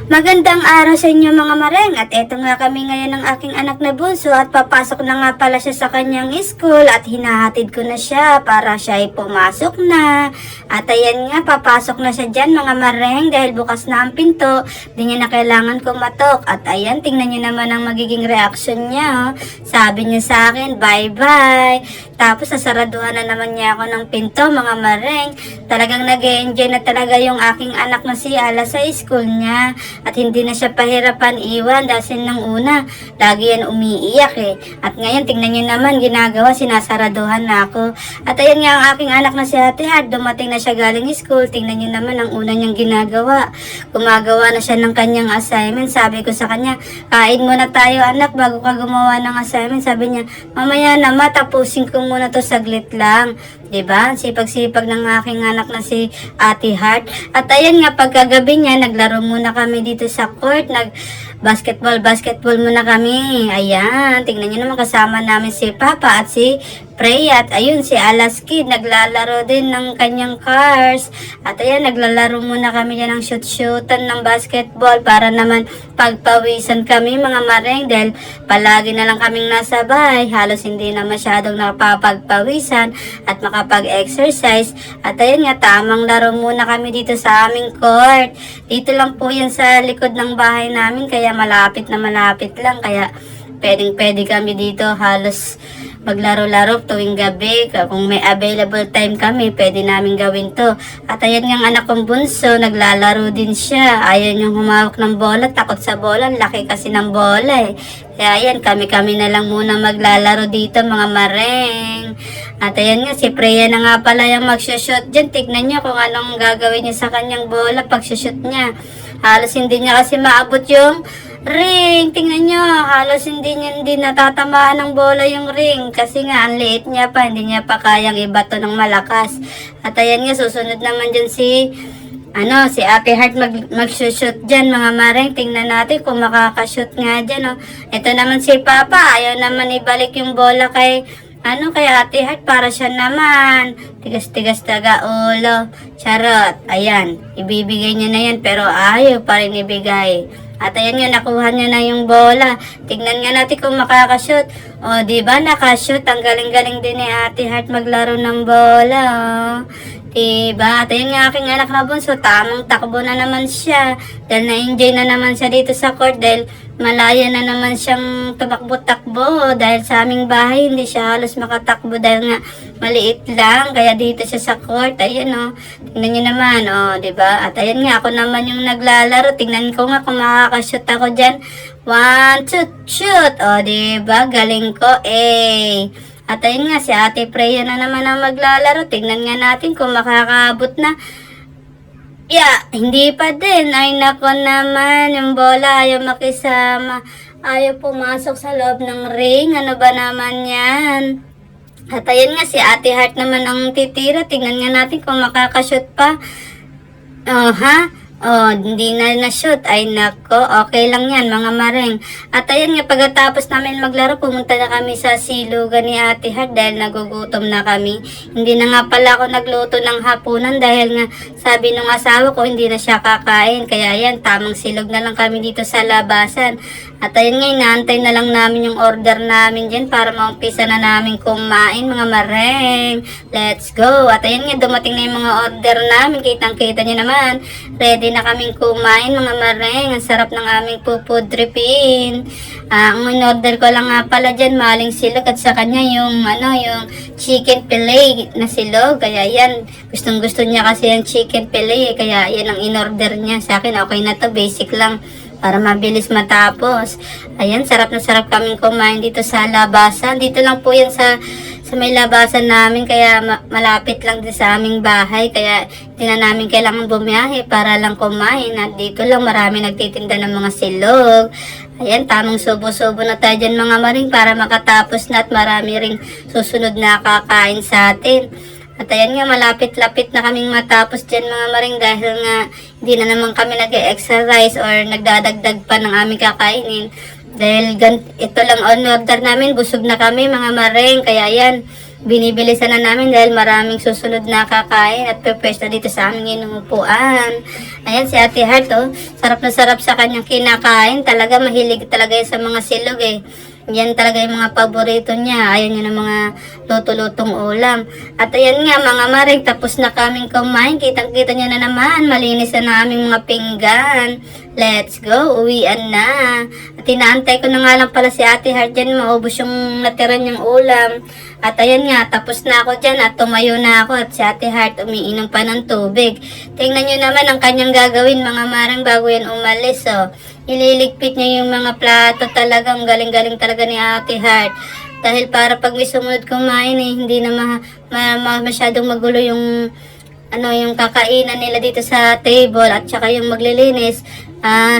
Magandang araw sa inyo mga mareng at eto nga kami ngayon ng aking anak na bunso at papasok na nga pala siya sa kanyang school at hinahatid ko na siya para siya ay pumasok na. At ayan nga, papasok na siya dyan mga mareng dahil bukas na ang pinto, di niya na kailangan kumatok. At ayan, tingnan niyo naman ang magiging reaction niya. Oh. Sabi niya sa akin, bye-bye. Tapos sasaraduhan na naman niya ako ng pinto mga mareng. Talagang nag-e-enjoy na talaga yung aking anak na si Ala sa school niya. At hindi na siya pahirapan iwan dahil nang una, lagi yan umiiyak eh. At ngayon, tingnan niyo naman, ginagawa, sinasaraduhan na ako. At ayan nga ang aking anak na si Ate Hart, dumating na siya galing school. Tingnan niyo naman ang una niyang ginagawa. Gumagawa na siya ng kanyang assignment. Sabi ko sa kanya, kain muna tayo anak bago ka gumawa ng assignment. Sabi niya, mamaya na matapusin ko muna to saglit lang. Diba? Sipag-sipag ng aking anak na si Ate Hart. At ayan nga, pagkagabi niya, naglaro muna kami dito sa court. Basketball muna kami. Ayan, tingnan niyo naman kasama namin si Papa at si Freya. At ayun, si Alaski, naglalaro din ng kanyang cars. At ayan, naglalaro muna kami dyan ng shoot-shootan ng basketball para naman pagpawisan kami mga mareng dahil palagi na lang kaming nasa bahay. Halos hindi na masyadong napapagpawisan at makapag-exercise. At ayun nga, tamang laro muna kami dito sa aming court. Dito lang po yan sa likod ng bahay namin kaya malapit lang. Kaya pwede kami dito halos maglaro-laro tuwing gabi. Kung may available time kami, pwede namin gawin to. At ayan nga ang anak kong bunso, naglalaro din siya. Ayan yung humawak ng bola, takot sa bola. Laki kasi ng bola eh. Kaya ayan, kami-kami na lang muna maglalaro dito mga mareng. At ayan nga, si Freya na nga pala yung magshoot dyan. Tignan niyo kung anong gagawin niya sa kanyang bola pag shoot niya. Halos hindi niya kasi maabot yung ring. Tingnan nyo, halos hindi natatamaan ng bola yung ring. Kasi nga, ang liit niya pa, hindi niya pa kayang ibato ng malakas. At ayan nga, susunod naman dyan si Ate Hart mag-shoot dyan mga mareng. Tingnan natin kung makakashoot nga dyan. Oh. Ito naman si Papa, ayaw naman ibalik yung bola kay Ate Hart para siya naman. Tigas-tigas taga ulo. Charot. Ayan, ibibigay niya na yan pero ayaw pa rin ibigay. At ayan nga, nakuha niya na yung bola. Tignan nga natin kung makakashoot. O, diba, nakashoot. Ang galing-galing din ni Ate Hart maglaro ng bola. O. Diba? At ayan nga aking anak na bunso, tamang takbo na naman siya. Dahil na-enjoy na naman siya dito sa court. Dahil malaya na naman siyang tumakbo-takbo. Dahil sa aming bahay, hindi siya halos makatakbo. Dahil nga, maliit lang. Kaya dito siya sa court. Ayan o. Tingnan niyo naman. O, diba? At ayan nga, ako naman yung naglalaro. Tingnan ko nga kung makakashoot ako dyan. 1, 2, shoot! O, diba? Galing ko. At ayun nga, si Ate Freya na naman ang maglalaro. Tignan nga natin kung makakaabot na. Hindi pa din. Ay nako naman, yung bola ayaw makisama. Ayaw pumasok sa loob ng ring. Ano ba naman yan? At ayun nga, si Ate Hart naman ang titira. Tignan nga natin kung makakashoot pa. Hindi na na-shoot. Ay nako, okay lang yan mga mareng. At ayan nga, pagkatapos namin maglaro, pumunta na kami sa silugan ni Ate Hart dahil nagugutom na kami. Hindi na nga pala ako nagluto ng hapunan dahil nga sabi nung asawa ko hindi na siya kakain. Kaya ayan, tamang silog na lang kami dito sa labasan. At ayun nga, inaantay na lang namin yung order namin dyan para maumpisa na namin kumain mga mareng. Let's go! At ayun nga, dumating na yung mga order namin. Kitang-kita nyo naman. Ready na kaming kumain mga mareng. Ang sarap ng aming pupudripin. Ang in-order ko lang nga pala dyan, maling silog at sa kanya yung chicken fillet na silog. Kaya yan, gustong-gusto niya kasi yung chicken fillet. Kaya yan ang in-order niya. Sa akin, okay na to, basic lang. Para mabilis matapos. Ayan, sarap na sarap kaming kumain dito sa labasan. Dito lang po yan sa may labasan namin. Kaya malapit lang din sa aming bahay. Kaya hindi na namin kailangan bumiyahe para lang kumain. At dito lang marami nagtitinda ng mga silog. Ayan, tamang subo-subo na tayo dyan mga maring para makatapos na at marami ring susunod na kakain sa atin. At ayan nga, malapit-lapit na kaming matapos dyan mga maring dahil nga hindi na naman kami nag-exercise or nagdadagdag pa ng aming kakainin. Dahil ito lang on order namin, busog na kami mga maring. Kaya yan, binibilisan na namin dahil maraming susunod na kakain at pepesta dito sa aming inuupuan. Ayan si Ate Heart, oh. Sarap na sarap sa kanyang kinakain. Talaga mahilig talaga yan sa mga silog eh. Yan talaga yung mga paborito niya. Ayan yun ang mga luto-lutong ulam. At ayan nga mga maring, tapos na kaming kumain. Kitang-kita niya na naman. Malinis na aming mga pinggan. Let's go. Uwian na. At inaantay ko na nga lang pala si Ate Heart dyan. Maubos yung natira niyang ulam. At ayan nga, tapos na ako dyan at tumayo na ako. At si Ate Heart umiinom pa ng tubig. Tingnan nyo naman ang kanyang gagawin mga maring bago yan umalis. Oh. Ililigpit niya yung mga plato, talagang galing-galing talaga ni Ate Heart. Dahil para pag may sumunod kumain eh, hindi na masyadong magulo yung yung kakainan nila dito sa table at saka yung maglilinis.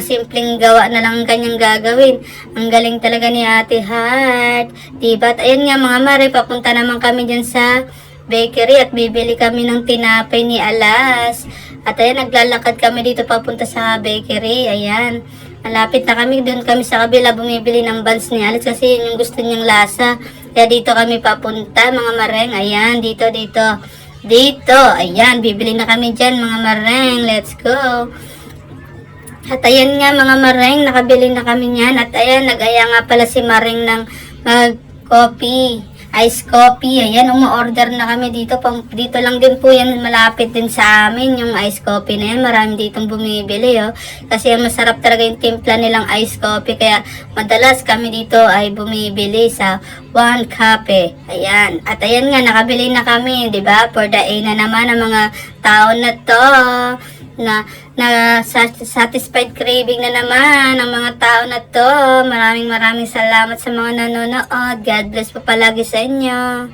Simpleng gawa na lang ang kanyang gagawin. Ang galing talaga ni Ate Heart. Diba? At ayan nga mga mare, papunta naman kami dyan sa bakery at bibili kami ng tinapay ni Alas. At ayan, naglalakad kami dito papunta sa bakery. Ayan. Malapit na kami, doon kami sa kabila bumibili ng buns ni Alex kasi yun yung gusto niyang lasa. Kaya dito kami papunta mga mareng. Ayan, dito. Ayan, bibili na kami dyan mga mareng. Let's go. At ayan nga mga mareng, nakabili na kami niyan. At ayan, nag-aya nga pala si Mareng ng mag-coffee. Ice coffee. Ayan, umu-order na kami dito. Dito lang din po yan, malapit din sa amin yung ice coffee na yan. Marami ditong bumibili, oh. Kasi masarap talaga yung timpla nilang ice coffee. Kaya madalas kami dito ay bumibili sa One Cafe. Ayan. At ayan nga, nakabili na kami, di ba? For the A na naman ang mga tao na to. Na satisfied craving na naman ng mga tao na to. Maraming salamat sa mga nanonood. God bless po palagi sa inyo.